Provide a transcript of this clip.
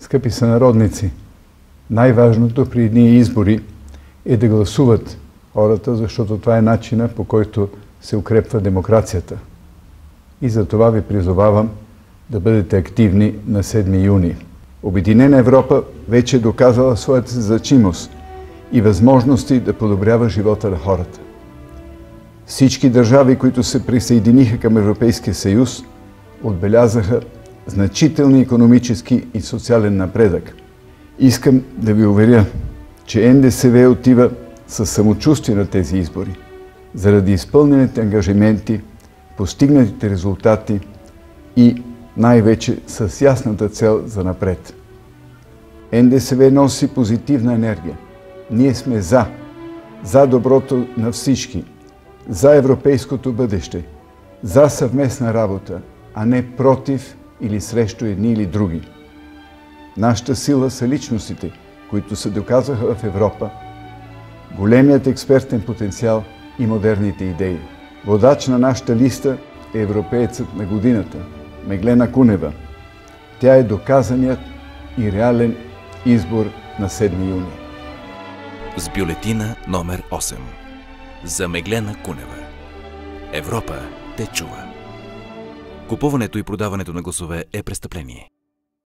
Скъпи сънародници, най-важното при едни избори е да гласуват хората, защото това е начина, по който се укрепва демокрацията. И за това ви призовавам да бъдете активни на 7 юни. Обединена Европа вече е доказала своята значимост и възможности да подобрява живота на хората. Всички държави, които се присъединиха към Европейския съюз, отбелязаха значителни икономически и социален напредък. Искам да ви уверя, че НДСВ отива със самочувствие на тези избори, заради изпълнените ангажименти, постигнатите резултати и най-вече с ясната цел за напред. НДСВ носи позитивна енергия. Ние сме за доброто на всички, за европейското бъдеще, за съвместна работа, а не против или срещу едни или други. Нашата сила са личностите, които се доказаха в Европа, големият експертен потенциал и модерните идеи. Водач на нашата листа е европеецът на годината – Меглена Кунева. Тя е доказаният и реален избор на 7 юни. С бюлетина номер 8 за Меглена Кунева. Европа те чува. Купуването и продаването на гласове е престъпление.